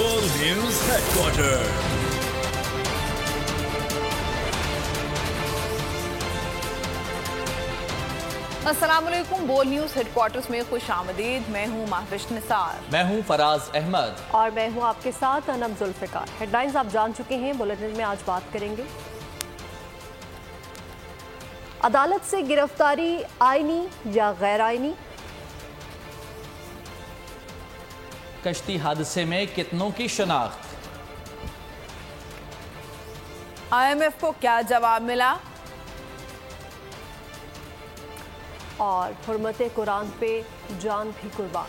बोल news headquarter. अस्सलामुअलैकुम। बोल न्यूज हेडक्वार्टर्स में खुश आमदीद। मैं हूँ महविश निसार। मैं हूँ फराज अहमद और मैं हूँ आपके साथ अनम जुल्फिकार। हेडलाइंस आप जान चुके हैं, बुलेटिन में आज बात करेंगे। अदालत से गिरफ्तारी आईनी या गैर आईनी? कश्ती हादसे में कितनों की शनाख्त? IMF को क्या जवाब मिला? और हुर्मत कुरान पे जान भी कुर्बान।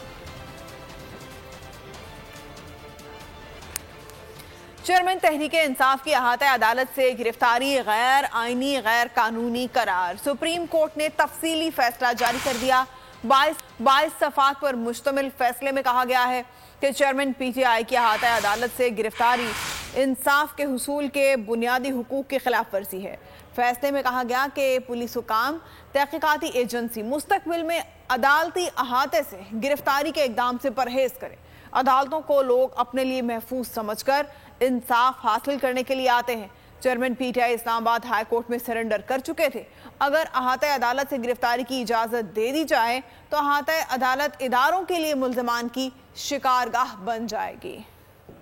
चेयरमैन तहरीक इंसाफ की अहाता अदालत से गिरफ्तारी गैर आईनी गैर कानूनी करार। सुप्रीम कोर्ट ने तफसीली फैसला जारी कर दिया। 22 सफ़ात पर मुश्तमिल फैसले में कहा गया है कि चेयरमैन PTI की अहाता अदालत से गिरफ्तारी इंसाफ के हुसूल के बुनियादी हुकूक की खिलाफ वर्जी है। फैसले में कहा गया कि पुलिस हुकाम तहकीकाती एजेंसी मुस्तकबिल में अदालती अहाते से गिरफ्तारी के इकदाम से परहेज करें। अदालतों को लोग अपने लिए महफूज समझकर इंसाफ हासिल करने के लिए आते हैं। Chairman PTI Islamabad high court में सरेंडर कर चुके थे। अगर अहाता अदालत से गिरफ्तारी की इजाज़त दे दी जाए तो अहाता अदालत इदारों के लिए मुल्ज़मान की शिकारगाह बन जाएगी।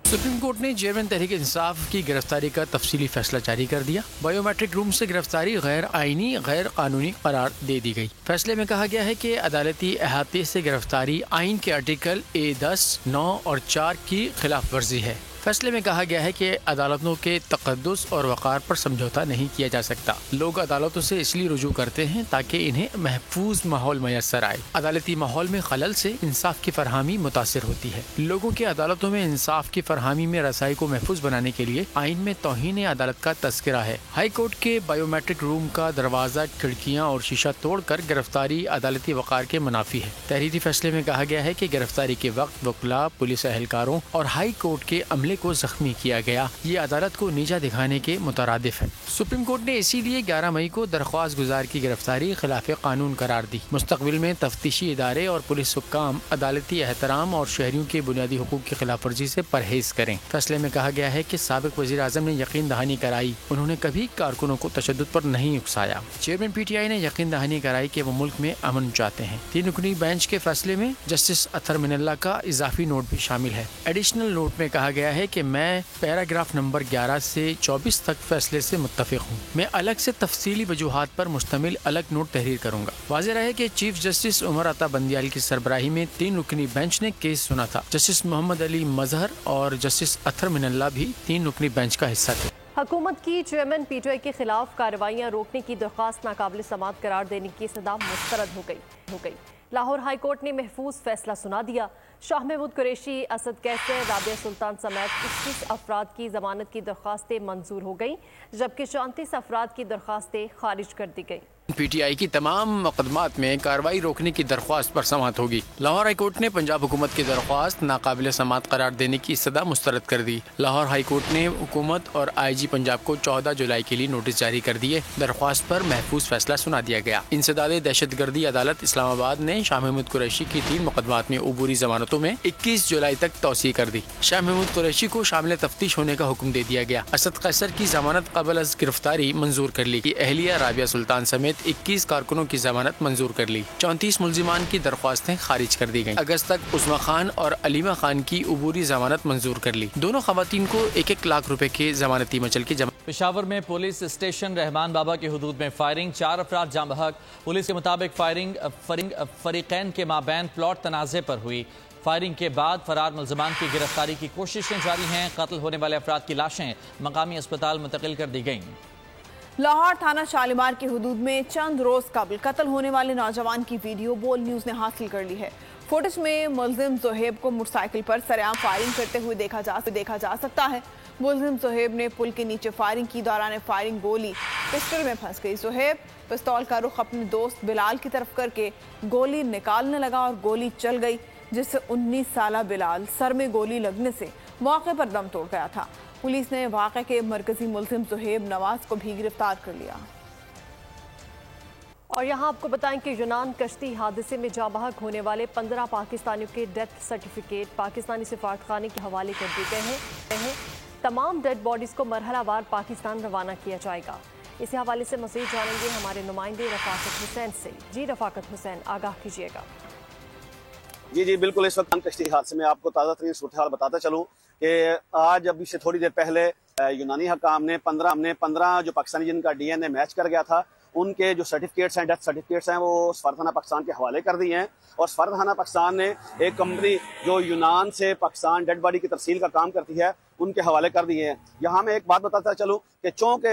सुप्रीम कोर्ट ने चेयरमैन तहरीक इंसाफ की गिरफ्तारी का तफसीली फैसला जारी कर दिया। बायोमेट्रिक रूम से गिरफ्तारी गैर आईनी गैर कानूनी करार दे दी गई। फैसले में कहा गया है कि अदालती अहाते से गिरफ्तारी आइन के आर्टिकल A10, 9 और 4 की खिलाफ वर्जी है। फैसले में कहा गया है कि अदालतों के तक़द्दुस और वक़ार पर समझौता नहीं किया जा सकता। लोग अदालतों से इसलिए रुजू करते हैं ताकि इन्हें महफूज माहौल मैसर आए। अदालती माहौल में खलल से इंसाफ की फरहमी मुतासिर होती है। लोगों के अदालतों में इंसाफ की फरहमी में रसाई को महफूज बनाने के लिए आइन में तौहीन अदालत का तस्करा है। हाई कोर्ट के बायोमेट्रिक रूम का दरवाजा, खिड़कियाँ और शीशा तोड़ कर गिरफ्तारी अदालती वक़ार के मुनाफी है। तहरीरी फैसले में कहा गया है कि गिरफ्तारी के वक्त वकला, पुलिस एहलकारों और हाई कोर्ट के अमले को जख्मी किया गया। ये अदालत को नीचा दिखाने के मुतरादिफ है। सुप्रीम कोर्ट ने इसीलिए 11 मई को दरख्वास्त गुजार की गिरफ्तारी खिलाफ कानून करार दी। मुस्तकबिल में तफ्तीशी इदारे और पुलिस हुक्काम अदालती एहतराम और शहरियों के बुनियादी हुकूक की खिलाफ वर्जी से परहेज करें। फैसले में कहा गया है कि साबिक वज़ीर आज़म ने यकीन दहानी कराई, उन्होंने कभी कारकुनों को तशद्दुद पर नहीं उकसाया। चेयरमैन PTI ने यकीन दहानी कराई कि वो मुल्क में अमन चाहते हैं। 3 रुकनी बेंच के फैसले में जस्टिस अतर मिनल्ला का इजाफी नोट भी शामिल है। एडिशनल नोट में कहा गया है कि मैं पैराग्राफ नंबर 11 से 24 तक फैसले से मुत्तफिक हूँ। मैं अलग से तफसीली वजूहात पर मुश्तमिल अलग नोट तहरीर करूंगा। वाज़ेह रहे कि चीफ जस्टिस उमर अता बंदियाल की सरबराही में 3 रुकनी बेंच ने केस सुना था। जस्टिस मोहम्मद अली मजहर और जस्टिस अतर मिनल्ला भी 3 रुकनी बेंच का हिस्सा थे। हुकूमत की चेयरमैन PTI के खिलाफ कार्रवाइयाँ रोकने की दरख्वास्त नाकाबिल समाअत करार देने की सदा मुस्तरद हो गई। लाहौर हाई कोर्ट ने महफूज फैसला सुना दिया। शाह महमूद कुरैशी, असद कैसर, राबिया सुल्तान समेत 21 अफराद की जमानत की दरख्वास्तें मंजूर हो गईं, जबकि 34 अफराद की दरख्वास्तें खारिज कर दी गईं। PTI की तमाम मुकदमात में कार्रवाई रोकने की दरख्वास्त पर समाअत होगी। लाहौर हाई कोर्ट ने पंजाब हुकूमत की दरख्वास्त नाकाबिल समाअत करार देने की सदा मुस्तरद कर दी। लाहौर हाई कोर्ट ने हुकूमत और IG पंजाब को 14 जुलाई के लिए नोटिस जारी कर दिए। दरख्वास्त पर महफूज फैसला सुना दिया गया। इंसदाद दहशतगर्दी अदालत इस्लामाबाद ने शाह महमूद कुरैशी की 3 मुकदमात में अबूरी जमानतों में 21 जुलाई तक तौसी कर दी। शाह महमूद कुरैशी को शामिल तफ्तीश होने का हुक्म दे दिया गया। असद कैसर की जमानत कबल अज गिरफ्तारी मंजूर कर ली। एहलिया राबिया सुल्तान समेत 21 कारकुनों की जमानत मंजूर कर ली। 34 मुल्जिमान की दरख्वास्तें खारिज कर दी गईं। अगस्त तक उस्मा खान और अलीमा खान की अबूरी जमानत मंजूर कर ली। दोनों खवातीन को 1-1 लाख रुपए के जमानती मचल की पेशावर में पुलिस स्टेशन रहमान बाबा के हुदूद में फायरिंग, 4 अफराद जाँ बहक। पुलिस के मुताबिक फायरिंग फरीकैन के माबैन प्लॉट तनाज़े पर हुई। फायरिंग के बाद फरार मुल्ज़मान की गिरफ्तारी की कोशिशें जारी हैं। कत्ल होने वाले अफराद की लाशें मकामी अस्पताल मुंतकिल कर दी गईं। लाहौर थाना शालीमार की हुदूद में चंद रोज कबल कत्ल होने वाले नौजवान की वीडियो बोल न्यूज ने हासिल कर ली है। फुटेज में मुल्जिम जोहेब को मोटरसाइकिल पर सरेआम फायरिंग करते हुए देखा जा सकता है। मुल्जिम जोहेब ने पुल के नीचे फायरिंग की। दौरान फायरिंग गोली पिस्टल में फंस गई। जोहेब पिस्तौल का रुख अपने दोस्त बिलाल की तरफ करके गोली निकालने लगा और गोली चल गई, जिससे 19 साला बिलाल सर में गोली लगने से मौके पर दम तोड़ गया था। पुलिस ने वाक़े के मरकजी मुल्जिम जोहेब नवाज को भी गिरफ्तार कर लिया। और यहाँ आपको बताएं कि यूनान कश्ती हादसे में जाँ बहक होने वाले 15 पाकिस्तानियों के डेथ सर्टिफिकेट पाकिस्तानी सिफारतखाने के हवाले कर दिए गए हैं। तमाम डेड बॉडीज़ को मरहलावार पाकिस्तान रवाना किया जाएगा। इसी हवाले से मज़ीद जानेंगे हमारे नुमाइंदे रफ़ाकत हुसैन से। जी रफ़ाकत हुसैन, आगाह कीजिएगा। जी बिल्कुल, इस वक्त कश्ती हादसे में आपको ताज़ा तरीन सूरत हाल बताता चलूँ कि आज अभी से थोड़ी देर पहले यूनानी हकाम ने 15 जो पाकिस्तानी जिनका DNA मैच कर गया था उनके जो सर्टिफिकेट्स हैं, डेथ सर्टिफिकेट्स हैं, वो सफारतखाना पाकिस्तान के हवाले कर दिए हैं। और सफारतखाना पाकिस्तान ने एक कंपनी जो यूनान से पाकिस्तान डेड बॉडी की तरसील का काम करती है उनके हवाले कर दिए हैं। यहाँ मैं एक बात बताता चलूँ कि चूँकि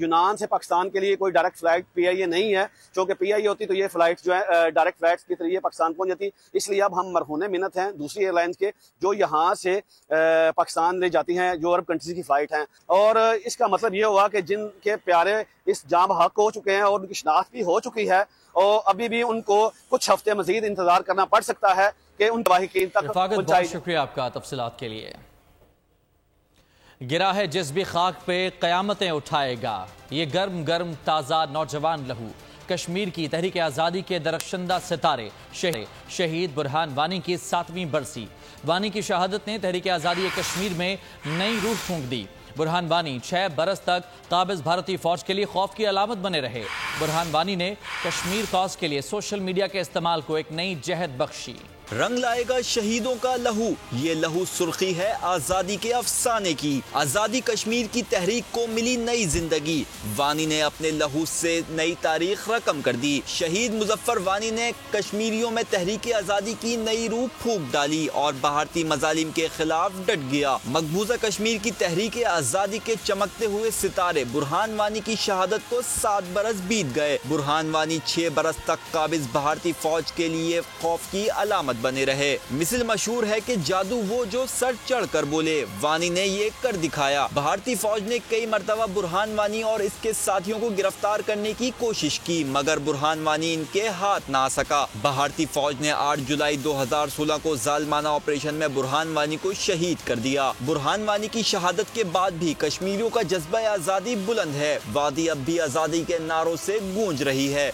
यूनान से पाकिस्तान के लिए कोई डायरेक्ट फ्लाइट PIA नहीं है, चूँकि PIA होती तो ये फ्लाइट जो है डायरेक्ट फ्लाइट्स के जरिए पाकिस्तान पहुँच जाती, इसलिए अब हम मरहूने मिन्नत हैं दूसरी एयरलाइंस के जो यहाँ से पाकिस्तान ले जाती हैं, जो अरब कंट्रीज की फ़्लाइट हैं। और इसका मतलब ये हुआ कि जिनके प्यारे इस जाँ बहक हो चुके हैं और उनकी शनाख्त भी हो चुकी है और अभी भी उनको कुछ हफ्ते मजीद इंतजार करना पड़ सकता है कि उन वाहिकीन तक बहुत शुक्रिया आपका तफसीलात के लिए। गिरा है जिस भी खाक पे क़यामतें उठाएगा, ये गर्म गर्म ताज़ा नौजवान लहू, कश्मीर की तहरीक आज़ादी के दरख्शंदा सितारे शहीद बुरहान वानी की 7वीं बरसी। वानी की शहादत ने तहरीक आज़ादी कश्मीर में नई रूह फूंक दी। बुरहान वानी 6 बरस तक काबिज भारतीय फौज के लिए खौफ की अलामत बने रहे। बुरहान वानी ने कश्मीर कॉज के लिए सोशल मीडिया के इस्तेमाल को एक नई जहद बख्शी। रंग लाएगा शहीदों का लहू, ये लहू सुर्खी है आजादी के अफसाने की। आजादी कश्मीर की तहरीक को मिली नई जिंदगी, वानी ने अपने लहू से नई तारीख रकम कर दी। शहीद मुजफ्फर वानी ने कश्मीरियों में तहरीक आजादी की नई रूह फूंक डाली और भारतीय मजालिम के खिलाफ डट गया। मकबूजा कश्मीर की तहरीक आजादी के चमकते हुए सितारे बुरहान वानी की शहादत को 7 बरस बीत गए। बुरहान वानी 6 बरस तक काबिज भारतीय फौज के लिए खौफ की अलामत बने रहे। मिसल मशहूर है कि जादू वो जो सर चढ़ कर बोले, वानी ने ये कर दिखाया। भारतीय फौज ने कई मरतबा बुरहान वानी और इसके साथियों को गिरफ्तार करने की कोशिश की, मगर बुरहान वानी इनके हाथ ना आ सका। भारतीय फौज ने 8 जुलाई 2016 को जालमाना ऑपरेशन में बुरहान वानी को शहीद कर दिया। बुरहान वानी की शहादत के बाद भी कश्मीरियों का जज्बा आजादी बुलंद है। वादी अब भी आजादी के नारों से गूंज रही है।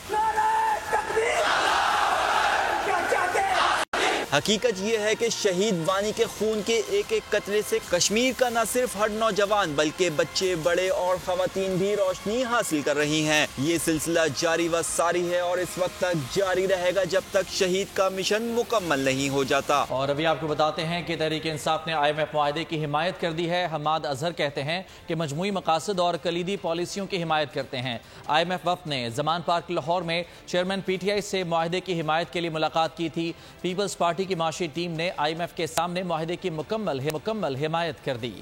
हकीकत ये है कि शहीद वानी के खून के एक एक कतरे से कश्मीर का न सिर्फ हर नौजवान बल्कि बच्चे, बड़े और खवातीन भी रोशनी हासिल कर रही हैं। ये सिलसिला जारी व सारी है और इस वक्त तक जारी रहेगा जब तक शहीद का मिशन मुकम्मल नहीं हो जाता। और अभी आपको बताते हैं कि तहरीक इंसाफ ने IMF मुआहदे की हिमायत कर दी है। हमाद अजहर कहते हैं कि मजमूई मकासद और कलीदी पॉलिसियों की हिमायत करते हैं। IMF वफ्द ने जमान पार्क लाहौर में चेयरमैन PTI से मुआहदे की हिमायत के लिए मुलाकात की थी। पीपल्स पार्टी की माशी टीम ने IMF के सामने मुआहदे की मुकम्मल हिमायत कर दी।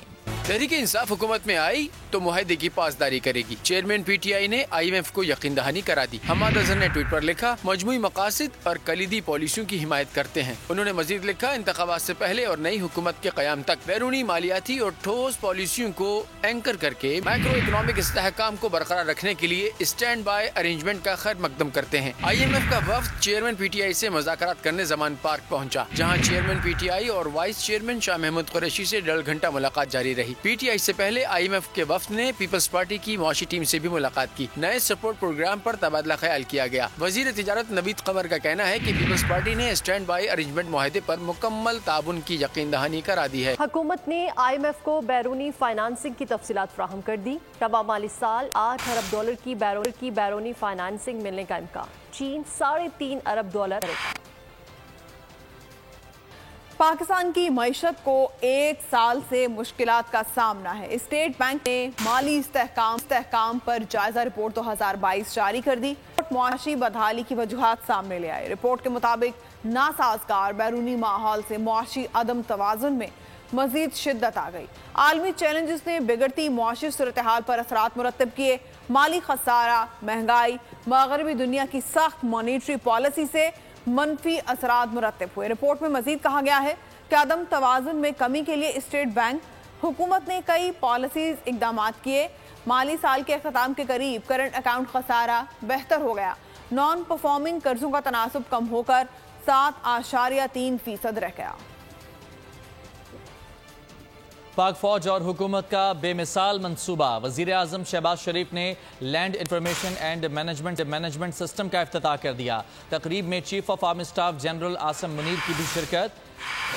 तहरीक इंसाफ हुकूमत में आई तो मुआहदे की पासदारी करेगी। चेयरमैन PTI ने IMF को यकीन दहानी करा दी। हमाद अजहर ने ट्वीट पर लिखा, मजमूई मकासद और कलीदी पॉलिसियों की हिमायत करते हैं। उन्होंने मजीद लिखा, इंतखाबात से पहले और नई हुकूमत के क़याम तक बैरूनी मालियाती और ठोस पॉलिसियों को एंकर करके माइक्रो इकोनॉमिक इस्तेहकाम को बरकरार रखने के लिए स्टैंड बाय अरेंजमेंट का खैर मकदम करते हैं। IMF का वफ्द चेयरमैन PTI से मुज़ाकरात करने जमान पार्क पहुँचा, जहाँ चेयरमैन PTI और वाइस चेयरमैन शाह महमूद कुरैशी से 1.5 घंटा मुलाकात जारी रही। PTI से पहले IMF के वफ्द ने पीपल्स पार्टी की मुआशी टीम से भी मुलाकात की। नए सपोर्ट प्रोग्राम पर तबादला ख्याल किया गया। वजीर तिजारत नवीद कमर का कहना है कि पीपल्स पार्टी ने स्टैंड बाय अरेंजमेंट मुआहदे पर मुकम्मल ताउन की यकीन दहानी करा दी है। हुकूमत ने IMF को बैरूनी फाइनेंसिंग की तफसीलात फराहम कर दी। तमाम माली साल $8 अरब की बैरूनी फाइनेंसिंग मिलने का इम्कान। चीन $3.5 अरब पाकिस्तान की मईशत को 1 साल से मुश्किलात का सामना है। स्टेट बैंक ने माली इस्तेहकाम पर जायजा रिपोर्ट 2022 जारी कर दी। मुआशी बदहाली की वजूहात सामने ले आए। रिपोर्ट के मुताबिक नासाजगार बैरूनी माहौल से मुआशी अदम तवाज़ुन में मजीद शिद्दत आ गई। आलमी चैलेंजेस ने बिगड़ती मुआशी सूरत हाल पर असरात मुरतब किए। माली खसारा, महंगाई, मगरबी दुनिया की सख्त मॉनेटरी पॉलिसी से मनफी असरात मुरतब हुए। रिपोर्ट में मजीद कहा गया है कि अदम तवाज़ुन में कमी के लिए स्टेट बैंक हुकूमत ने कई पॉलिसीज इकदाम किए। माली साल के अख्ताम के करीब करंट अकाउंट खसारा बेहतर हो गया। नॉन परफॉर्मिंग कर्जों का तनासुब कम होकर 7.3% रह गया। पाक फौज और हुकूमत का बेमिसाल मंसूबा। वजीर आजम शहबाज शरीफ ने land information and management system का इफ्तिताह कर दिया। तकरीब में chief of army staff general Asim Munir की भी शिरकत।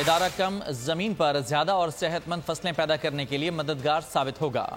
इदारा कम जमीन पर ज्यादा और सेहतमंद फसलें पैदा करने के लिए मददगार साबित होगा।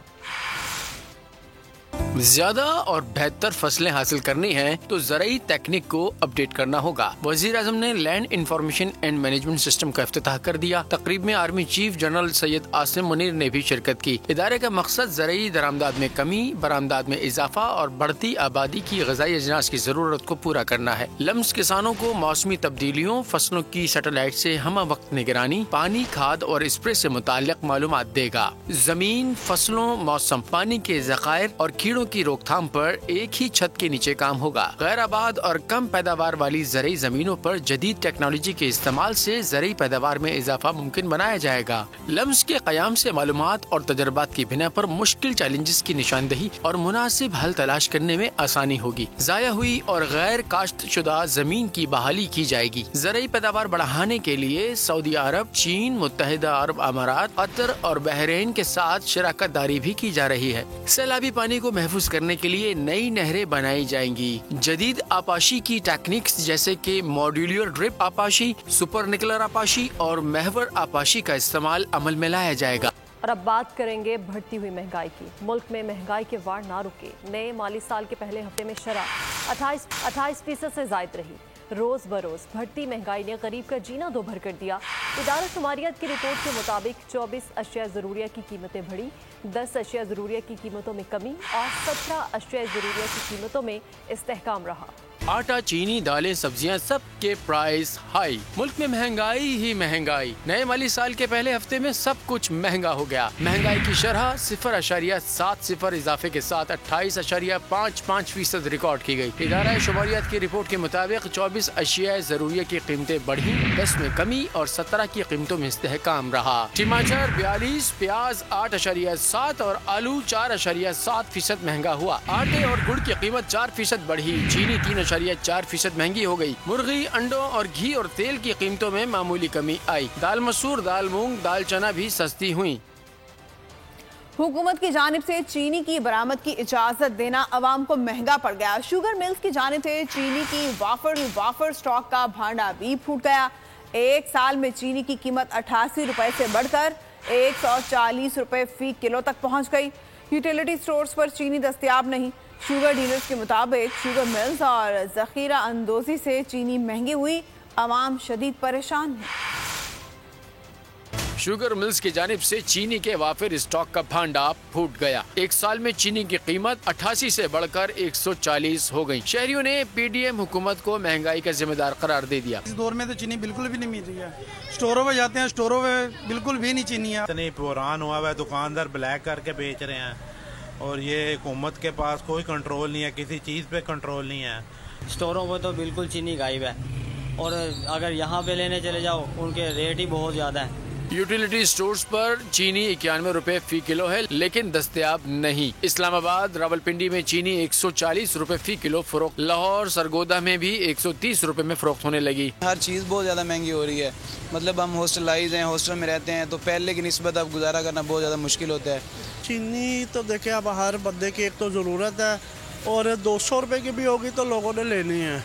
ज्यादा और बेहतर फसलें हासिल करनी है तो ज़राई तकनीक को अपडेट करना होगा। वजीर आजम ने land information and management system का इफ्तिताह कर दिया। तकरीब में army chief general Syed Asim Munir ने भी शिरकत की। इदारे का मकसद ज़राई दरामदाद में कमी, बरामदाद में इजाफा और बढ़ती आबादी की ग़िज़ाई अजनास की ज़रूरत को पूरा करना है। लम्स किसानों को मौसमी तब्दीलियों, फसलों की सैटेलाइट से हम वक्त निगरानी, पानी, खाद और स्प्रे से मुताल्लिक मालूमात देगा। जमीन, फसलों, मौसम, पानी के ज़खायर और कीड़ों की रोकथाम पर एक ही छत के नीचे काम होगा। गैर आबाद और कम पैदावार वाली ज़राई जमीनों पर जदीद टेक्नोलॉजी के इस्तेमाल से ज़राई पैदावार में इजाफा मुमकिन बनाया जाएगा। लम्स के क़याम से मालूमात और तजर्बात की बिना पर मुश्किल चैलेंजेस की निशानदही और मुनासिब हल तलाश करने में आसानी होगी। ज़ाया हुई और गैर काश्त शुदा जमीन की बहाली की जाएगी। ज़राई पैदावार बढ़ाने के लिए सऊदी अरब, चीन, मुत्तहिदा अरब अमारात, कतर और बहरीन के साथ शराकत दारी भी की जा रही है। सैलाबी पानी को महफूज करने के लिए नई नहरें बनाई जाएंगी। जदीद आपाशी की टेक्निक्स जैसे कि मॉड्यूलर ड्रिप आपाशी, सुपर निकलर आपाशी और महवर आपाशी का इस्तेमाल अमल में लाया जाएगा। और अब बात करेंगे बढ़ती हुई महंगाई की। मुल्क में महंगाई के वार ना रुके। नए माली साल के पहले हफ्ते में शरह 28% से जायद रही। रोज बरोज बढ़ती महंगाई ने गरीब का जीना दो भर कर दिया। इदारा शुमारियात की रिपोर्ट के मुताबिक 24 अशिया ज़रूरिया की कीमतें बढ़ी, 10 अशिया ज़रूरिया की कीमतों में कमी और 17 अशिया ज़रूरिया की कीमतों में इस्तेहकाम रहा। आटा, चीनी, दालें, सब्जियां सब के प्राइस हाई। मुल्क में महंगाई ही महंगाई। नए माली साल के पहले हफ्ते में सब कुछ महंगा हो गया। महंगाई की शरह 0.70 इजाफे के साथ 28.55% रिकॉर्ड की गई। इदारा शुमारियात की रिपोर्ट के मुताबिक 24 अशिया ज़रूरिया की कीमतें बढ़ी, 10 में कमी और 17 की कीमतों में इस्तेहकाम रहा। टमाटर 42, प्याज 8.7 और आलू 4.7% महंगा हुआ। आटे और गुड़ की कीमत 4% बढ़ी। चीनी 3.4% महंगी हो गई। मुर्गी, अंडों और घी और तेल की कीमतों में मामूली कमी आई। दाल मसूर, दाल मूंग, दाल चना भी सस्ती हुई। हुकूमत की जानिब से चीनी की बरामद की इजाजत देना अवाम को महंगा पड़ गया। शुगर मिल्स की जानिब से चीनी की वाफर स्टॉक का भांडा भी फूट गया। एक साल में चीनी की कीमत 88 रुपए से बढ़कर 140 रुपए फी किलो तक पहुंच गई। यूटिलिटी स्टोर्स पर चीनी दस्तयाब नहीं। शुगर डीलर्स के मुताबिक शुगर मिल्स और जखीरा अंदोजी से चीनी महंगी हुई, अवाम शदीद परेशान है। शुगर मिल्स की जानिब से चीनी के वाफिर स्टॉक का भांडा फूट गया। एक साल में चीनी की कीमत 88 से बढ़कर 140 हो गई। शहरियों ने पीडीएम हुकूमत को महंगाई का जिम्मेदार करार दे दिया। इस दौर में तो चीनी बिल्कुल भी नहीं मिल रही है। स्टोरों में जाते हैं, स्टोरों में बिल्कुल भी नहीं चीनी है। इतनी पुरान हुआ है, दुकानदार ब्लैक करके बेच रहे हैं और ये हुकूमत के पास कोई कंट्रोल नहीं है, किसी चीज़ पे कंट्रोल नहीं है। स्टोरों पर तो बिल्कुल चीनी गायब है और अगर यहाँ पे लेने चले जाओ उनके रेट ही बहुत ज़्यादा है। यूटिलिटी स्टोर्स पर चीनी 91 रुपए फी किलो है, लेकिन दस्तयाब नहीं। इस्लामाबाद, रावलपिंडी में चीनी 140 रुपए फी किलो फरोख्त। लाहौर, सरगोदा में भी 130 रुपए में फरोख्त होने लगी। हर चीज़ बहुत ज़्यादा महंगी हो रही है। मतलब हम हॉस्टलाइज हैं, हॉस्टल में रहते हैं, तो पहले की निस्बत अब गुजारा करना बहुत ज़्यादा मुश्किल होता है। चीनी तो देखिए अब हर बंदे की एक तो ज़रूरत है और 200 रुपये की भी होगी तो लोगों ने लेनी है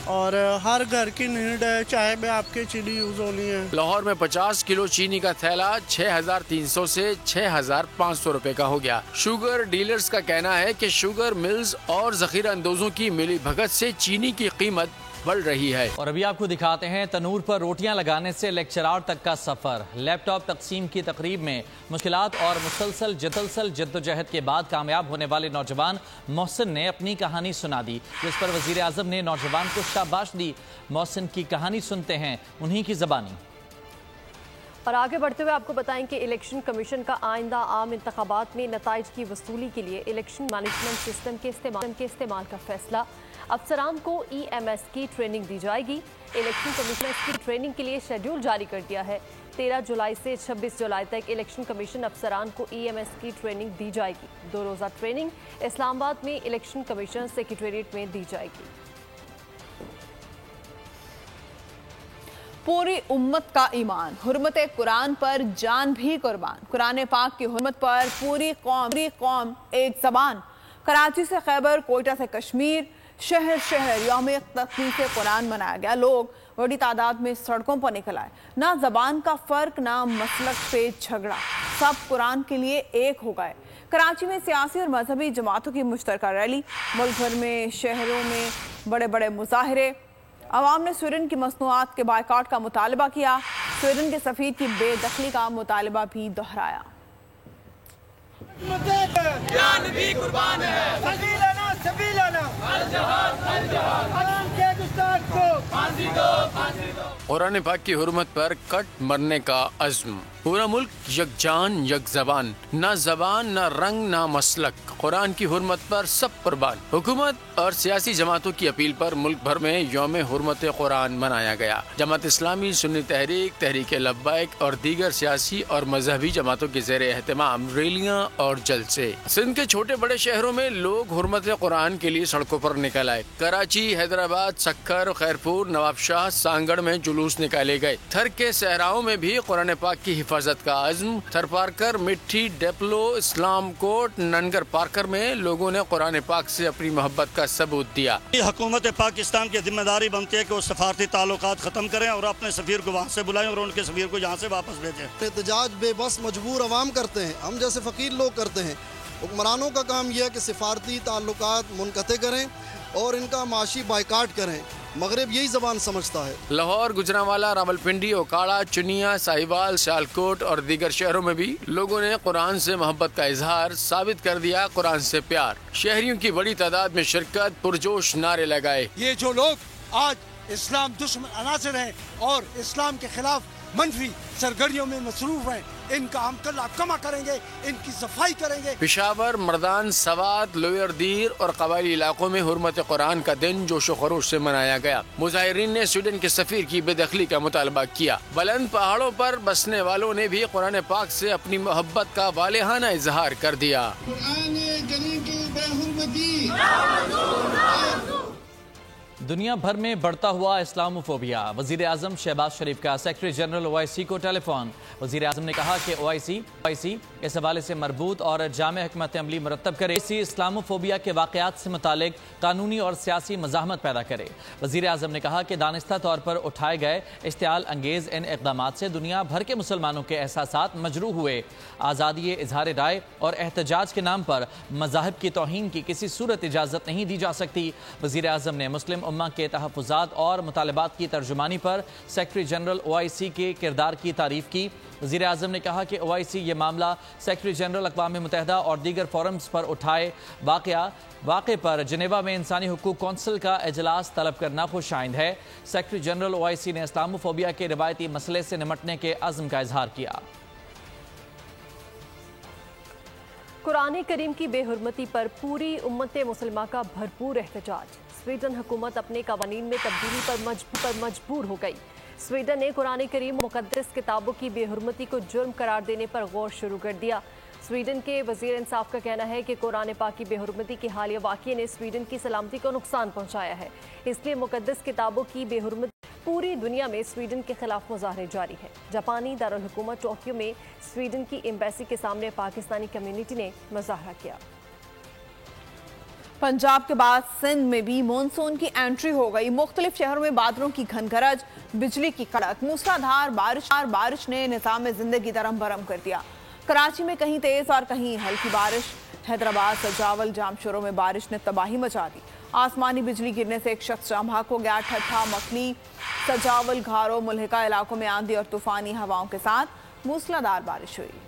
और हर घर की नीड है, चाय में आपके चीनी यूज होनी है। लाहौर में 50 किलो चीनी का थैला 6,300 से 6,500 रुपए का हो गया। शुगर डीलर्स का कहना है कि शुगर मिल्स और जखीरा अंदोजों की मिली भगत से चीनी की कीमत बढ़ रही है। और अभी आपको दिखाते हैं तनूर पर रोटियां लगाने से लेक्चरार तक का सफर। लैपटॉप तकसीम की तकरीब में मुश्किलात और मुसलसल जद्दोजहद के बाद कामयाब होने वाले नौजवान मोहसिन ने अपनी कहानी सुना दी, जिस पर वजीर आजम ने नौजवान को शाबाश दी। मोहसिन की कहानी सुनते हैं उन्हीं की ज़बानी। और आगे बढ़ते हुए आपको बताएं कि इलेक्शन कमीशन का आइंदा आम इंतखाबात में नताइज की वसूली के लिए इलेक्शन मैनेजमेंट सिस्टम के इस्तेमाल का फैसला। अफसरान को EMS की ट्रेनिंग दी जाएगी। इलेक्शन कमीशन की ट्रेनिंग के लिए शेड्यूल जारी कर दिया है। 13 जुलाई से 26 जुलाई तक इलेक्शन कमीशन अफसरान को EMS की ट्रेनिंग दी जाएगी। 2 रोज़ा ट्रेनिंग इस्लामाबाद में इलेक्शन कमीशन सेक्रेटेरिएट में दी जाएगी। पूरी उम्मत का ईमान, हुर्मत कुरान पर जान भी कुर्बान, कुरान पाक की हुर्मत पर पूरी कौम एक जबान। कराची से खैबर, कोयटा से कश्मीर, शहर शहर यौम तकदीस कुरान मनाया गया। लोग बड़ी तादाद में सड़कों पर निकल आए। ना जबान का फर्क, ना मसलक पे झगड़ा, सब कुरान के लिए एक हो गए। कराची में सियासी और मजहबी जमातों की मुश्तरका रैली, मुल्क भर में शहरों में बड़े बड़े मुजाहरे। अवाम ने स्वीडन की मसनूआत के बायकॉट का मुतालबा किया। स्वीडन के सफीर की बेदखली का मुतालबा भी दोहराया। कुरान पाक की हुर्मत पर कट मरने का अज़्म। पूरा मुल्क यकजान यक ज़बान, ना ज़बान ना रंग ना मसलक, कुरान की हुर्मत पर सब कुर्बान। हुकूमत और सियासी जमातों की अपील पर मुल्क भर में यौम हुर्मत कुरान मनाया गया। जमात इस्लामी, सुन्नी तहरीक, तहरीक लब्बैक और दीगर सियासी और मजहबी जमातों के ज़ेर एहतमाम रैलियाँ और जलसे। सिंध के छोटे बड़े शहरों में लोग हुर्मत कुरान के लिए सड़कों पर निकल आए। कराची, हैदराबाद, सक्खर, खैरपुर, नवाबशाह, सांगड़ में जुलूस निकाले गए। थर के सहराओं में भी कुरान पाक की हिफाजत का अज़्म। थर पार्कर, मिट्टी, डेपलो, इस्लाम कोट, ननगर पार्कर में लोगों ने कुरान पाक से अपनी मोहब्बत का सबूत दिया। हुकूमत पाकिस्तान की जिम्मेदारी बनती है कि वो सफारती ताल्लुकात ख़त्म करें और अपने सफ़ीर को वहाँ से बुलाएं और उनके सफ़ीर को यहाँ से वापस भेजें। एहतजाज बेबस मजबूर अवाम करते हैं, हम जैसे फ़कीर लोग करते हैं। हुक्मरानों का काम यह है कि सिफारती ताल्लुकात मुनक़ते करें और इनका माशी बाइकाट करें। मगरब यही ज़बान समझता है। लाहौर, गुजरांवाला, रावलपिंडी, ओकाड़ा, चुनिया, साहिवाल, सियालकोट और दीगर शहरों में भी लोगों ने कुरान से मोहब्बत का इजहार, साबित कर दिया कुरान से प्यार। शहरियों की बड़ी तादाद में शिरकत, पुरजोश नारे लगाए। ये जो लोग आज इस्लाम दुश्मन अनासर हैं और इस्लाम के खिलाफ मनफी सरगर्मियों में मसरूफ हैं, इनका हम कल्ला कमा करेंगे, इनकी सफाई करेंगे। पेशावर, मर्दान, सवात, लोयर दीर और कबायली इलाकों में हुर्मत कुरान का दिन जोश व खरोश से मनाया गया। मुजाहिरीन ने स्वीडन के सफीर की बेदखली का मुतालबा किया। बुलंद पहाड़ों पर बसने वालों ने भी कुरान पाक से अपनी मोहब्बत का वालेहाना इजहार कर दिया। दुनिया भर में बढ़ता हुआ इस्लामोफोबिया। वजीर आजम शहबाज शरीफ का सेक्रेटरी जनरल OIC को टेलीफोन। वजीर आजम ने कहा कि OIC इस हवाले से मरबूत और जामे हिकमत अमली मुरतब करे। इस्लामोफोबिया के वाक़यात से मुतालिक कानूनी और सियासी मज़ाहमत पैदा करे। वजीर आजम ने कहा कि दानिस्ता तौर पर उठाए गए इश्तियाल अंगेज़ इन इक़दामात से दुनिया भर के मुसलमानों के एहसासात मजरूह हुए। आज़ादी इजहार राय और एहतजाज के नाम पर मज़ाहिब की तौहीन की किसी सूरत इजाज़त नहीं दी जा सकती। वजीर आजम ने मुस्लिम उम्मा के तहफ़्फ़ुज़ात और मुतालबात की तर्जुमानी पर सेक्रेटरी जनरल OIC के किरदार की तारीफ़ की। वज़ीर आज़म ने कहा कि OIC ये मामला सेक्रेटरी जनरल अक़वाम मुत्तहिदा और दीगर फोरम्स पर उठाए वाक़े पर जनेवा में इंसानी हुकूक कौंसिल का इजलास तलब करना खुशाइंद है। सेक्रेटरी जनरल OIC ने इस्लामोफोबिया के रिवायती मसले से निमटने के अज़्म का इजहार किया। कुरान करीम की बेहुरमती पर पूरी उम्मत मुसलमान का भरपूर एहतजाज। स्वीडन हुकूमत अपने कवानीन में तब्दीली पर मजबूर हो गई। स्वीडन ने कुरान करीम मुक़द्दस किताबों की बेहुरमती को जुर्म करार देने पर गौर शुरू कर दिया। स्वीडन के वज़ीर इंसाफ का कहना है कि कुरान पाक की बेहुरमती की हालिया वाक़ये ने स्वीडन की सलामती को नुकसान पहुँचाया है, इसलिए मुक़द्दस किताबों की बेहुरमती पूरी दुनिया में स्वीडन के खिलाफ मुजाहरे जारी है। जापानी दारुल हुकूमत टोक्यो में स्वीडन की एम्बेसी के सामने पाकिस्तानी कम्युनिटी ने मुजाहरा किया। पंजाब के बाद सिंध में भी मानसून की एंट्री हो गई। मुख्तलिफ शहरों में बादलों की घनगरज, बिजली की कड़क, मूसलाधार बारिश ने निज़ाम ज़िंदगी दरम बरम कर दिया। कराची में कहीं तेज और कहीं हल्की बारिश। हैदराबाद, सजावल, जामशोरों में बारिश ने तबाही मचा दी। आसमानी बिजली गिरने से एक शख्स जाम बहक हो गया। ठट्ठा, मखली, सजावल, घारो, मुल्हिका इलाकों में आंधी और तूफानी हवाओं के साथ मूसलाधार बारिश हुई।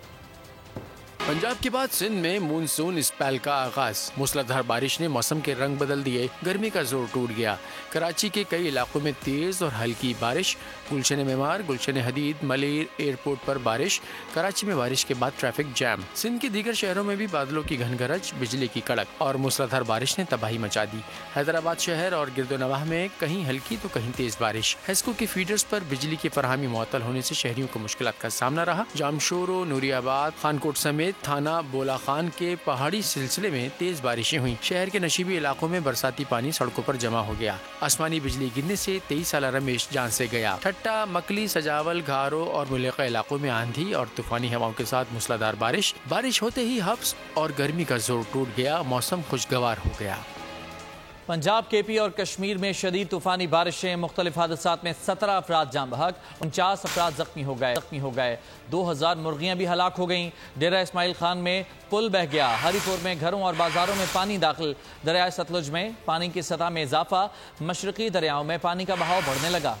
पंजाब के बाद सिंध में मानसून स्पेल का आगाज। मूसलाधार बारिश ने मौसम के रंग बदल दिए, गर्मी का जोर टूट गया। कराची के कई इलाकों में तेज और हल्की बारिश। गुलशन मेमार, गुलशन हदीद, मलेर एयरपोर्ट पर बारिश। कराची में बारिश के बाद ट्रैफिक जैम। सिंध के दीगर शहरों में भी बादलों की घनगरज, बिजली की कड़क और मूसलाधार बारिश ने तबाही मचा दी। हैदराबाद शहर और गिरदोनवाह में कहीं हल्की तो कहीं तेज बारिश। हेस्को के फीडर्स पर बिजली की फराहमी मुअत्तल होने से शहरियों को मुश्किलात का सामना रहा। जामशोरो, नूरियाबाद, खानकोट समेत थाना बोला खान के पहाड़ी सिलसिले में तेज बारिशें हुई। शहर के नशीबी इलाकों में बरसाती पानी सड़कों पर जमा हो गया। आसमानी बिजली गिरने से 23 साल रमेश जान से गया। ठट्टा, मकली, सजावल, घारो और मुलेका इलाकों में आंधी और तूफानी हवाओं के साथ मूसलाधार बारिश होते ही हब्स और गर्मी का जोर टूट गया। मौसम खुशगवार हो गया। पंजाब, केपी और कश्मीर में शदीद तूफानी बारिशें, मुख्तलिफ हादसात में 17 अफराद जाँ बहक, 49 अफराद जख्मी हो गए। 2000 मुर्गियाँ भी हलाक हो गईं। डेरा इस्माइल खान में पुल बह गया। हरीपुर में घरों और बाजारों में पानी दाखिल। दरिया सतलुज में पानी की सतह में इजाफा। मशरकी दरियाओं में पानी का बहाव बढ़ने लगा।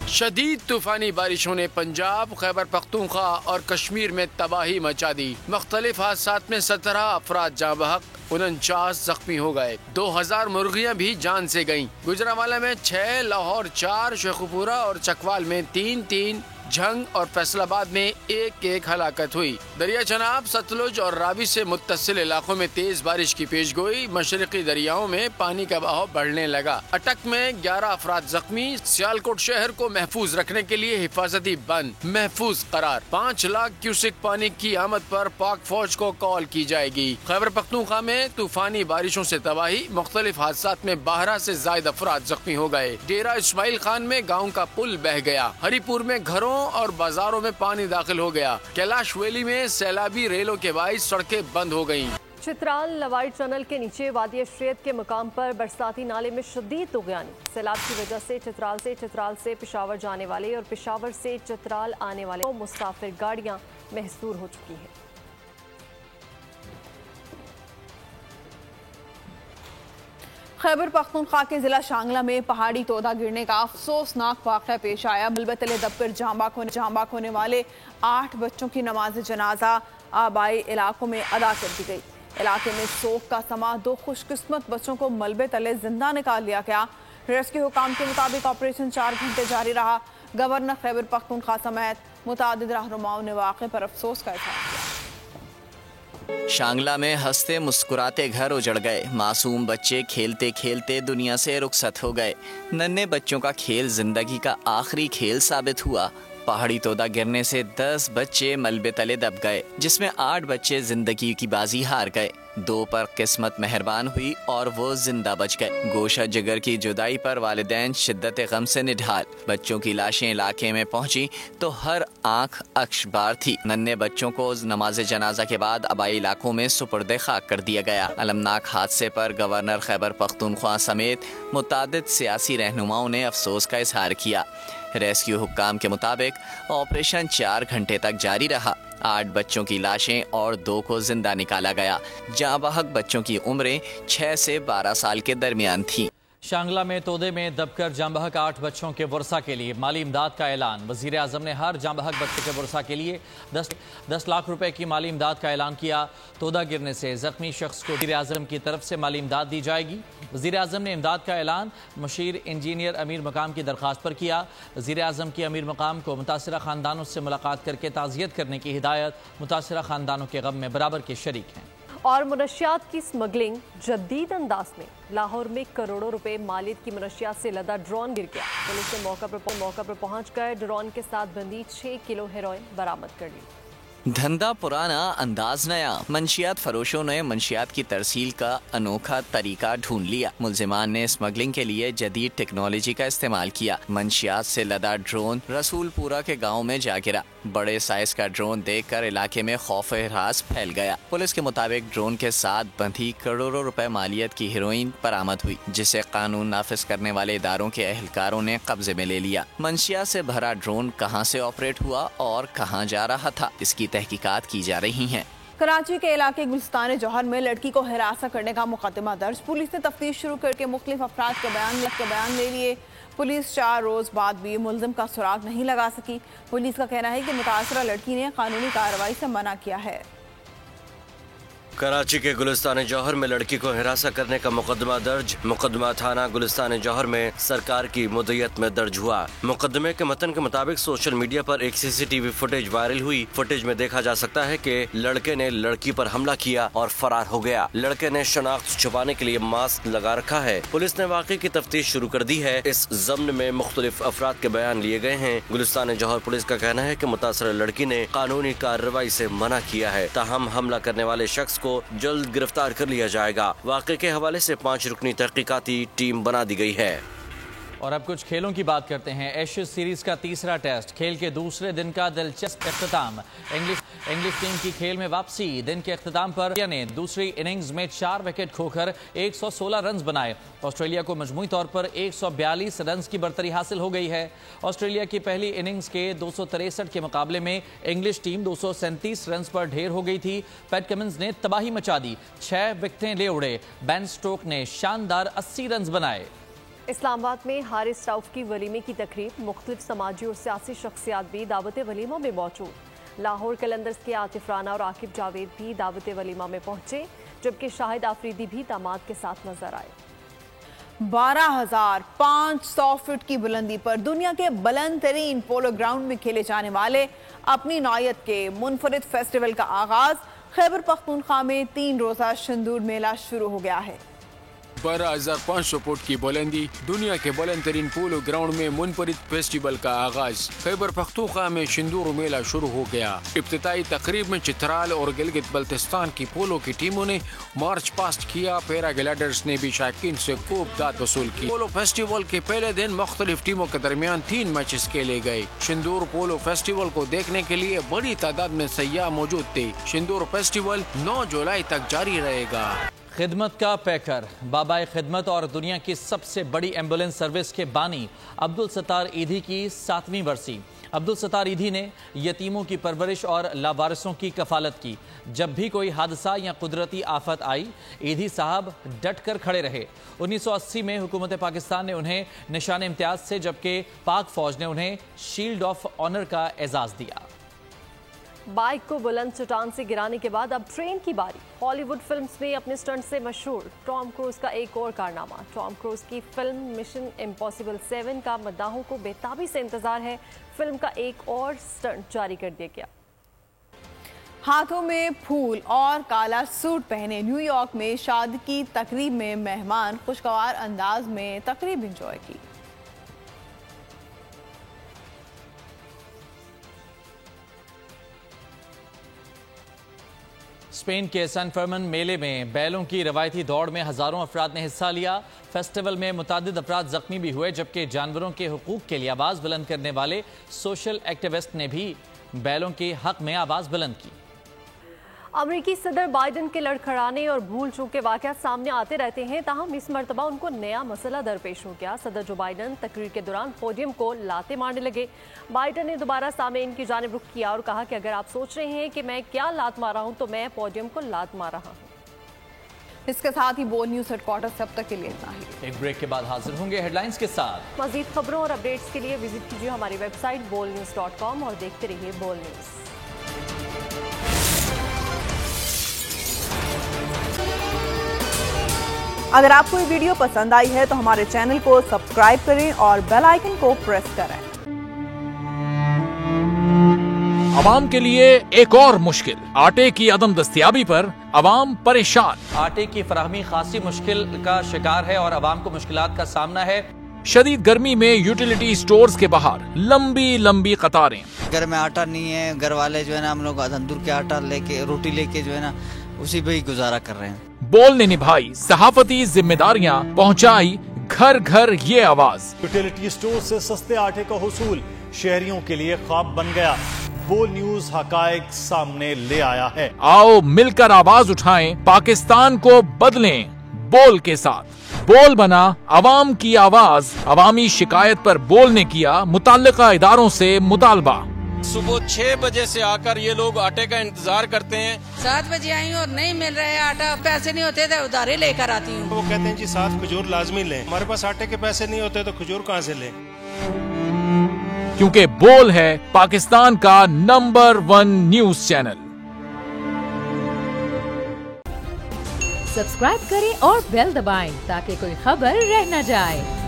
शदीद तूफानी बारिशों ने पंजाब, खैबर पख्तूनख्वा और कश्मीर में तबाही मचा दी। मुख्तलिफ हादसात में 17 अफराद जाँ बहक, 49 जख्मी हो गए। 2000 मुर्गियाँ भी जान से गईं। गुजरांवाला में 6, लाहौर 4, शेखुपुरा और चकवाल में 3, झंग और फैसलाबाद में 1 हलाकत हुई। दरिया चनाब, सतलुज और रावी से मुत्तसिल इलाकों में तेज बारिश की पेशगोई। मशरकी दरियाओं में पानी का बहाव बढ़ने लगा। अटक में 11 अफराद जख्मी। सियालकोट शहर को महफूज रखने के लिए हिफाजती बंद महफूज करार। 5 लाख क्यूसिक पानी की आमद पर पाक फौज को कॉल की जाएगी। खैबर पख्तूनख्वा में तूफानी बारिशों से तबाही, मुख्तलिफ हादसात में 12 से ज्यादा अफराद जख्मी हो गए। डेरा इस्माइल खान में गाँव का पुल बह गया। हरीपुर में घरों और बाजारों में पानी दाखिल हो गया। कैलाश वैली में सैलाबी रेलों के बाइस सड़कें बंद हो गईं। चित्राल लवाई टनल के नीचे वादी अशरियत के मुकाम पर बरसाती नाले में शदीद तुग़यानी। सैलाब की वजह से चित्राल से पेशावर जाने वाले और पेशावर से चित्राल आने वाले मुसाफिर गाड़ियां महसूर हो चुकी है। खैबर पख्तूनख्वा के जिला शांगला में पहाड़ी तोदा गिरने का अफसोसनाक वाक़या पेश आया। मलबे तले दबकर जांबाक होने वाले 8 बच्चों की नमाज जनाजा आबाई इलाकों में अदा कर दी गई। इलाके में सोग का समा। 2 खुशकिस्मत बच्चों को मलबे तले जिंदा निकाल लिया गया। रेस्क्यू हुकाम के मुताबिक ऑपरेशन 4 घंटे जारी रहा। गवर्नर खैबर पख्तूनख्वा समेत मुतादिद रहनुमाओं ने वाक़े पर अफसोस का इज़हार किया। शांगला में हंसते मुस्कुराते घर उजड़ गए। मासूम बच्चे खेलते खेलते दुनिया से रुखसत हो गए। नन्हे बच्चों का खेल जिंदगी का आखिरी खेल साबित हुआ। पहाड़ी तोदा गिरने से 10 बच्चे मलबे तले दब गए, जिसमें 8 बच्चे जिंदगी की बाजी हार गए। 2 पर किस्मत मेहरबान हुई और वो जिंदा बच गए। गोशा जिगर की जुदाई पर वालिदैन शिद्दत गम से निढाल। बच्चों की लाशें इलाके में पहुंची तो हर आंख अक्शबार थी। नन्हे बच्चों को नमाज जनाजा के बाद आबाई इलाकों में सुपुर्द खाक कर दिया गया। अलमनाक हादसे पर गवर्नर खैबर पख्तूनख्वा समेत मुतादिद सियासी रहनुमाओं ने अफसोस का इजहार किया। रेस्क्यू हुक्काम के मुताबिक ऑपरेशन 4 घंटे तक जारी रहा। 8 बच्चों की लाशें और 2 को जिंदा निकाला गया। जाँ बहक बच्चों की उम्रें 6 से 12 साल के दरमियान थीं। शांगला में तोदे में दबकर जाँ बहक 8 बच्चों के वर्सा के लिए माली इमदाद का ऐलान। वज़ीर आज़म ने हर जाँ बहक बच्चे के वर्सा के लिए 10 लाख रुपए की माली इमदाद का ऐलान किया। तोदा गिरने से जख्मी शख्स को वज़ीर आज़म की तरफ से माली इमदाद दी जाएगी। वज़ीर आज़म ने इमदाद का ऐलान मुशीर इंजीनियर अमीर मकाम की दरख्वास्त पर किया। वज़ीर आज़म की अमीर मकाम को मुतासिरा ख़ानदानों से मुलाकात करके ताज़ियत करने की हिदायत। मुतासिरा ख़ानदानों के गम में बराबर के शरीक हैं। और मनशियात की स्मगलिंग जदीद अंदाज में। लाहौर में करोड़ों रुपए मालियत की मनशियात से लदा ड्रोन गिर गया। पुलिस ने मौका पर पहुंचकर ड्रोन के साथ बंदी 6 किलो हेरोइन बरामद कर ली। धंधा पुराना, अंदाज नया। मंशियात फरोशों ने मंशियात की तरसील का अनोखा तरीका ढूंढ लिया। मुल्जिमान ने स्मगलिंग के लिए जदीद टेक्नोलॉजी का इस्तेमाल किया। मंशियात से लदा ड्रोन रसूलपुरा के गांव में जा गिरा। बड़े साइज का ड्रोन देखकर इलाके में खौफ हरास फैल गया। पुलिस के मुताबिक ड्रोन के साथ बंधी करोड़ों रुपए मालियत की हेरोइन बरामद हुई, जिसे कानून नाफिज करने वाले इदारों के एहलकारों ने कब्जे में ले लिया। मंशिया से भरा ड्रोन कहां से ऑपरेट हुआ और कहां जा रहा था, इसकी तहकीकात की जा रही हैं। कराची के इलाके गुलिस्तान जौहर में लड़की को हिरासत करने का मुकदमा दर्ज। पुलिस ने तफ्तीश शुरू करके मुख्तलिफ अफराद के बयान ले लिए। पुलिस 4 रोज बाद भी मुलजिम का सुराग नहीं लगा सकी। पुलिस का कहना है कि मुतासरा लड़की ने कानूनी कार्रवाई से मना किया है। कराची के गुलिस्तान जौहर में लड़की को हिरासत करने का मुकदमा दर्ज। मुकदमा थाना गुलिस्तान जौहर में सरकार की मुद्दत में दर्ज हुआ। मुकदमे के मतन के मुताबिक सोशल मीडिया पर एक सीसीटीवी फुटेज वायरल हुई। फुटेज में देखा जा सकता है कि लड़के ने लड़की पर हमला किया और फरार हो गया। लड़के ने शनाख्त छुपाने के लिए मास्क लगा रखा है। पुलिस ने वाक़े की तफ्तीश शुरू कर दी है। इस ज़म्न में मुख्तलिफ अफराद के बयान लिए गए हैं। गुलिस्तान जौहर पुलिस का कहना है कि मुतासरा लड़की ने कानूनी कार्रवाई से मना किया है, ताहम हमला करने वाले शख्स को जल्द गिरफ्तार कर लिया जाएगा। वाक़े के हवाले से 5 रुकनी तहकीकाती टीम बना दी गई है। और अब कुछ खेलों की बात करते हैं। एशेज सीरीज का तीसरा टेस्ट, खेल के दूसरे दिन का दिलचस्प इख्तिताम। इंग्लिश टीम की खेल में वापसी। दिन के इख्तिताम पर इंडिया ने दूसरी इनिंग्स में 4 विकेट खोकर 116 रन बनाए। ऑस्ट्रेलिया को मजमूई तौर पर 142 रन की बरतरी हासिल हो गई है। ऑस्ट्रेलिया की पहली इनिंग्स के 263 के मुकाबले में इंग्लिश टीम 237 रन पर ढेर हो गई थी। पैट कमिंस ने तबाही मचा दी, 6 विकेटें ले उड़े। बेन स्टोक ने शानदार 80 रन बनाए। इस्लामाबाद में हारिस रऊफ की वलीमे की तकरीब। मुख्तलिफ समाजी और सियासी शख्सियात भी दावत वलीमा में मौजूद। लाहौर कलंदर्स के आतिफ राना और आकिब जावेद भी दावत वलीमा में पहुंचे, जबकि शाहिद आफरीदी भी दामाद के साथ नजर आए। 12,500 फीट की बुलंदी पर दुनिया के बुलंद तरीन पोलो ग्राउंड में खेले जाने वाले अपनी नौयत के मुनफरिद फेस्टिवल का आगाज खैबर पख्तूनख्वा में 3 रोजा शंदूर मेला शुरू हो गया है। 12,500 फुट की बुलंदी, दुनिया के बुलंद तरीन पोलो ग्राउंड में मुनफरिद फेस्टिवल का आगाज खैबर पख्तूनख्वा में शिंदूर मेला शुरू हो गया। इब्तिदाई तकरीब में चित्राल और गिलगित बल्तिस्तान की पोलो की टीमों ने मार्च पास्ट किया। पैराग्लाइडर्स ने भी शायकीन से खूब दाद वसूल की। पोलो फेस्टिवल के पहले दिन मुख्तलिफ टीमों के दरमियान 3 मैचेस खेले गए। शिंदूर पोलो फेस्टिवल को देखने के लिए बड़ी तादाद में सयाह मौजूद थे। शिंदूर फेस्टिवल 9 जुलाई तक जारी रहेगा। खिदमत का पैकर, बाबाए खिदमत और दुनिया की सबसे बड़ी एम्बुलेंस सर्विस के बानी अब्दुल सत्तार ईधी की 7वीं बरसी। अब्दुल सत्तार ईधी ने यतीमों की परवरिश और लावारिसों की कफालत की। जब भी कोई हादसा या कुदरती आफत आई, ईधी साहब डट कर खड़े रहे। 1980 में हुकूमत पाकिस्तान ने उन्हें निशान इम्तियाज से, जबकि पाक फौज ने उन्हें शील्ड ऑफ ऑनर का एजाज दिया। बाइक को बुलंद चट्टान से गिराने के बाद अब ट्रेन की बारी। हॉलीवुड फिल्म्स में अपने स्टंट से मशहूर टॉम क्रूज का एक और कारनामा। टॉम क्रूज की फिल्म मिशन इम्पॉसिबल 7 का मद्दाहों को बेताबी से इंतजार है। फिल्म का एक और स्टंट जारी कर दिया गया। हाथों में फूल और काला सूट पहने न्यूयॉर्क में शादी की तकरीब में मेहमान खुशगवार अंदाज में तकरीब एंजॉय की। स्पेन के सैन फर्मन मेले में बैलों की रवायती दौड़ में हजारों अफराद ने हिस्सा लिया। फेस्टिवल में मुतादिद अफराद जख्मी भी हुए, जबकि जानवरों के हुकूक के लिए आवाज़ बुलंद करने वाले सोशल एक्टिविस्ट ने भी बैलों के हक में आवाज़ बुलंद की। अमेरिकी सदर बाइडन के लड़खड़ाने और भूल चूक के वाक़यात सामने आते रहते हैं, ताहम इस मरतबा उनको नया मसला दरपेश हो गया। सदर जो बाइडन तकरीर के दौरान पोडियम को लाते मारने लगे। बाइडन ने दोबारा सामईन की जानिब रुख किया और कहा कि अगर आप सोच रहे हैं कि मैं क्या लात मारा हूं, तो मैं पोडियम को लात मार रहा हूं। इसके साथ ही बोल न्यूज हेडक्वार्टर से अब तक के लिए इतना ही। एक ब्रेक के बाद हाजिर होंगे हेडलाइंस के साथ। मजीद खबरों और अपडेट्स के लिए विजिट कीजिए हमारी वेबसाइट bolnews.com और देखते रहिए बोल न्यूज। अगर आपको ये वीडियो पसंद आई है तो हमारे चैनल को सब्सक्राइब करें और बेल आइकन को प्रेस करें। आवाम के लिए एक और मुश्किल, आटे की अदम दस्तयाबी पर आवाम परेशान। आटे की फराहमी खासी मुश्किल का शिकार है और आवाम को मुश्किलात का सामना है। शदीद गर्मी में यूटिलिटी स्टोर्स के बाहर लंबी लंबी कतारें। घर में आटा नहीं है, घर वाले जो है ना हम लोग तंदूर के आटा लेके रोटी लेके जो है ना उसी पे ही गुजारा कर रहे हैं। बोल ने निभाई सहाफती जिम्मेदारियां, पहुंचाई घर घर ये आवाज। यूटिलिटी स्टोर से सस्ते आटे का हुसूल शहरियों के लिए ख्वाब बन गया। बोल न्यूज हकायक सामने ले आया है। आओ मिलकर आवाज उठाएं, पाकिस्तान को बदलें बोल के साथ। बोल बना अवाम की आवाज। अवामी शिकायत पर बोल ने किया मुताल्लिका इदारों से मुतालबा। सुबह 6 बजे से आकर ये लोग आटे का इंतजार करते हैं। 7 बजे आई हूँ और नहीं मिल रहा है आटा, पैसे नहीं होते थे उधारे लेकर आती हूँ। वो कहते हैं जी 7 खजूर लाजमी लें, हमारे पास आटे के पैसे नहीं होते तो खजूर कहाँ से लें? क्योंकि बोल है पाकिस्तान का नंबर 1 न्यूज चैनल। सब्सक्राइब करें और बेल दबाएं ताकि कोई खबर रह न जाए।